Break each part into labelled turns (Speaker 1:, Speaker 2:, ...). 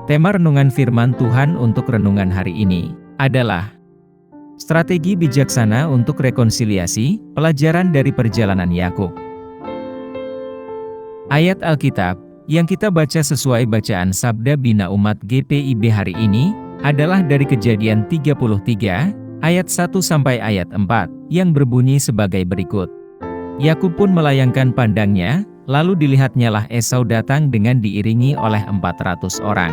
Speaker 1: Tema renungan firman Tuhan untuk renungan hari ini adalah strategi bijaksana untuk rekonsiliasi, pelajaran dari perjalanan Yakub. Ayat Alkitab yang kita baca sesuai bacaan Sabda Bina Umat GPIB hari ini adalah dari Kejadian 33 ayat 1 sampai ayat 4 yang berbunyi sebagai berikut. Yakub pun melayangkan pandangnya, lalu dilihatnyalah Esau datang dengan diiringi oleh 400 orang.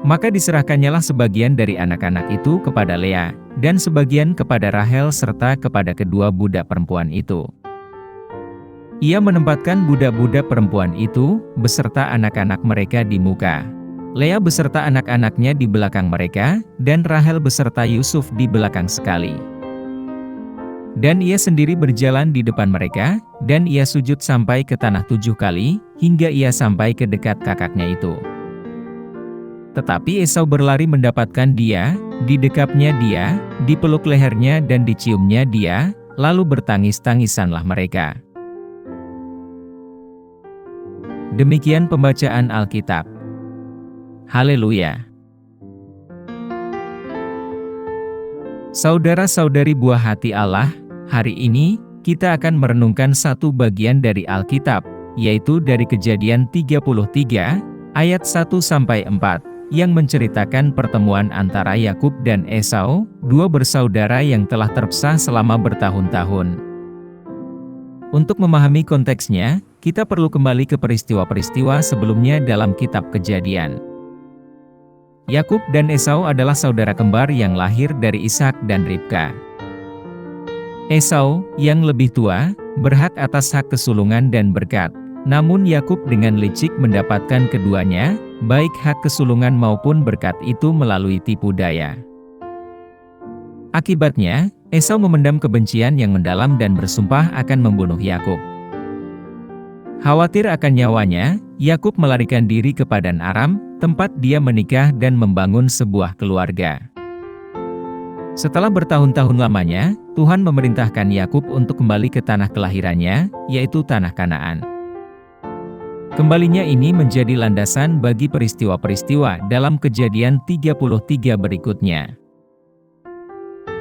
Speaker 1: Maka diserahkannyalah sebagian dari anak-anak itu kepada Lea, dan sebagian kepada Rahel serta kepada kedua budak perempuan itu. Ia menempatkan budak-budak perempuan itu, beserta anak-anak mereka di muka. Lea beserta anak-anaknya di belakang mereka, dan Rahel beserta Yusuf di belakang sekali. Dan ia sendiri berjalan di depan mereka, dan ia sujud sampai ke tanah 7 kali, hingga ia sampai ke dekat kakaknya itu. Tetapi Esau berlari mendapatkan dia, didekapnya dia, dipeluk lehernya dan diciumnya dia, lalu bertangis-tangisanlah mereka. Demikian pembacaan Alkitab. Haleluya. Saudara-saudari buah hati Allah, hari ini kita akan merenungkan satu bagian dari Alkitab, yaitu dari Kejadian 33 ayat 1 sampai 4. Yang menceritakan pertemuan antara Yakub dan Esau, dua bersaudara yang telah terpisah selama bertahun-tahun. Untuk memahami konteksnya, kita perlu kembali ke peristiwa-peristiwa sebelumnya dalam kitab Kejadian. Yakub dan Esau adalah saudara kembar yang lahir dari Ishak dan Ribka. Esau, yang lebih tua, berhak atas hak kesulungan dan berkat. Namun Yakub dengan licik mendapatkan keduanya, baik hak kesulungan maupun berkat itu melalui tipu daya. Akibatnya, Esau memendam kebencian yang mendalam dan bersumpah akan membunuh Yakub. Khawatir akan nyawanya, Yakub melarikan diri ke Padan Aram, tempat dia menikah dan membangun sebuah keluarga. Setelah bertahun-tahun lamanya, Tuhan memerintahkan Yakub untuk kembali ke tanah kelahirannya, yaitu tanah Kanaan. Kembalinya ini menjadi landasan bagi peristiwa-peristiwa dalam Kejadian 33 berikutnya.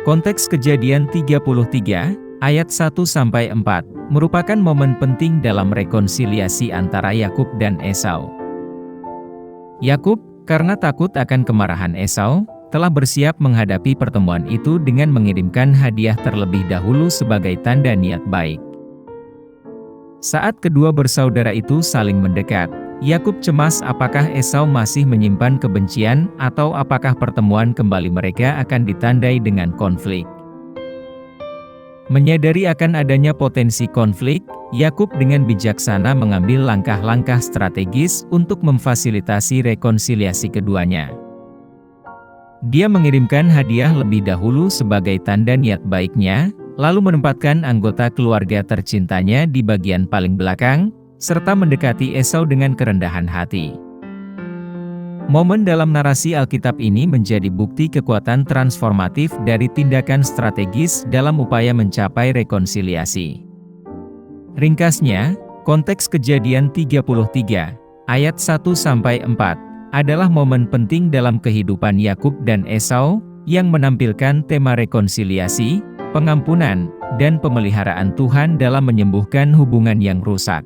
Speaker 1: Konteks Kejadian 33, ayat 1 sampai 4, merupakan momen penting dalam rekonsiliasi antara Yakub dan Esau. Yakub, karena takut akan kemarahan Esau, telah bersiap menghadapi pertemuan itu dengan mengirimkan hadiah terlebih dahulu sebagai tanda niat baik. Saat kedua bersaudara itu saling mendekat, Yakub cemas apakah Esau masih menyimpan kebencian atau apakah pertemuan kembali mereka akan ditandai dengan konflik. Menyadari akan adanya potensi konflik, Yakub dengan bijaksana mengambil langkah-langkah strategis untuk memfasilitasi rekonsiliasi keduanya. Dia mengirimkan hadiah lebih dahulu sebagai tanda niat baiknya, lalu menempatkan anggota keluarga tercintanya di bagian paling belakang, serta mendekati Esau dengan kerendahan hati. Momen dalam narasi Alkitab ini menjadi bukti kekuatan transformatif dari tindakan strategis dalam upaya mencapai rekonsiliasi. Ringkasnya, konteks Kejadian 33, ayat 1 sampai 4, adalah momen penting dalam kehidupan Yakub dan Esau, yang menampilkan tema rekonsiliasi, pengampunan, dan pemeliharaan Tuhan dalam menyembuhkan hubungan yang rusak.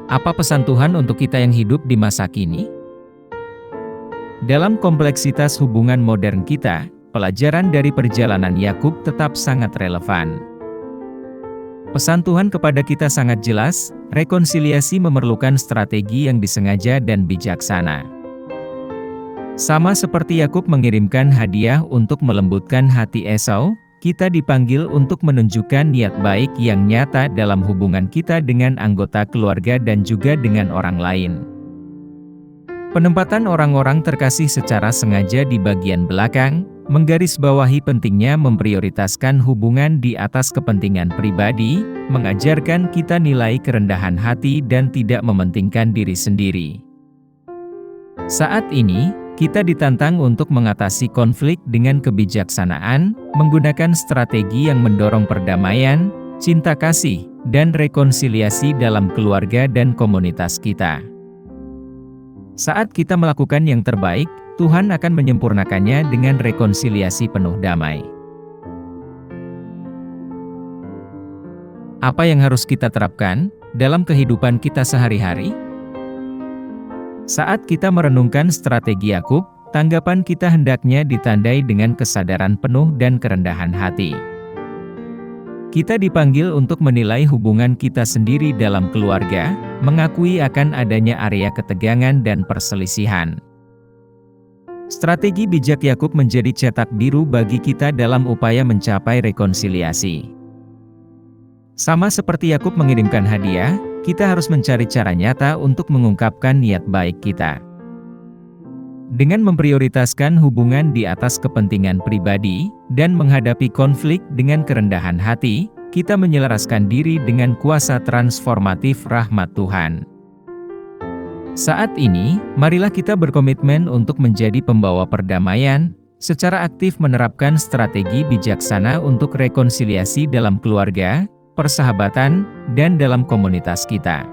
Speaker 1: Apa pesan Tuhan untuk kita yang hidup di masa kini? Dalam kompleksitas hubungan modern kita, pelajaran dari perjalanan Yakub tetap sangat relevan. Pesan Tuhan kepada kita sangat jelas, rekonsiliasi memerlukan strategi yang disengaja dan bijaksana. Sama seperti Yakub mengirimkan hadiah untuk melembutkan hati Esau, kita dipanggil untuk menunjukkan niat baik yang nyata dalam hubungan kita dengan anggota keluarga dan juga dengan orang lain. Penempatan orang-orang terkasih secara sengaja di bagian belakang, menggarisbawahi pentingnya memprioritaskan hubungan di atas kepentingan pribadi, mengajarkan kita nilai kerendahan hati dan tidak mementingkan diri sendiri. Saat ini, kita ditantang untuk mengatasi konflik dengan kebijaksanaan, menggunakan strategi yang mendorong perdamaian, cinta kasih, dan rekonsiliasi dalam keluarga dan komunitas kita. Saat kita melakukan yang terbaik, Tuhan akan menyempurnakannya dengan rekonsiliasi penuh damai. Apa yang harus kita terapkan dalam kehidupan kita sehari-hari? Saat kita merenungkan strategi Yakub, tanggapan kita hendaknya ditandai dengan kesadaran penuh dan kerendahan hati. Kita dipanggil untuk menilai hubungan kita sendiri dalam keluarga, mengakui akan adanya area ketegangan dan perselisihan. Strategi bijak Yakub menjadi cetak biru bagi kita dalam upaya mencapai rekonsiliasi. Sama seperti Yakub mengirimkan hadiah, kita harus mencari cara nyata untuk mengungkapkan niat baik kita. Dengan memprioritaskan hubungan di atas kepentingan pribadi, dan menghadapi konflik dengan kerendahan hati, kita menyelaraskan diri dengan kuasa transformatif rahmat Tuhan. Saat ini, marilah kita berkomitmen untuk menjadi pembawa perdamaian, secara aktif menerapkan strategi bijaksana untuk rekonsiliasi dalam keluarga, persahabatan, dan dalam komunitas kita.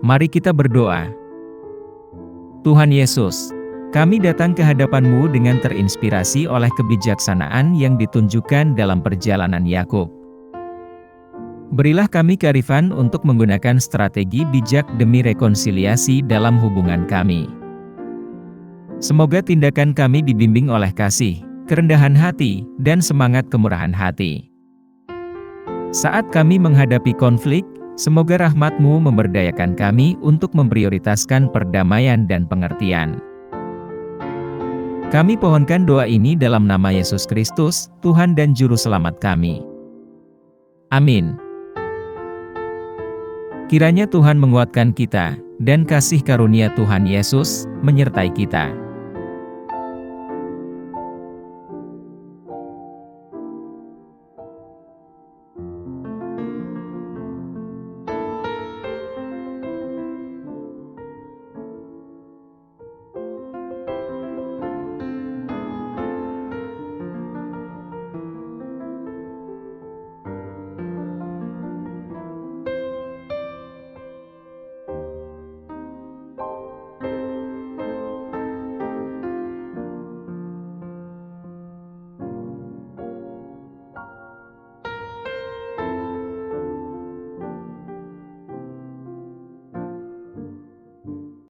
Speaker 1: Mari kita berdoa. Tuhan Yesus, kami datang ke hadapan-Mu dengan terinspirasi oleh kebijaksanaan yang ditunjukkan dalam perjalanan Yakub. Berilah kami kearifan untuk menggunakan strategi bijak demi rekonsiliasi dalam hubungan kami. Semoga tindakan kami dibimbing oleh kasih, kerendahan hati, dan semangat kemurahan hati. Saat kami menghadapi konflik, semoga rahmat-Mu memberdayakan kami untuk memprioritaskan perdamaian dan pengertian. Kami pohonkan doa ini dalam nama Yesus Kristus, Tuhan dan Juru Selamat kami. Amin. Kiranya Tuhan menguatkan kita, dan kasih karunia Tuhan Yesus menyertai kita.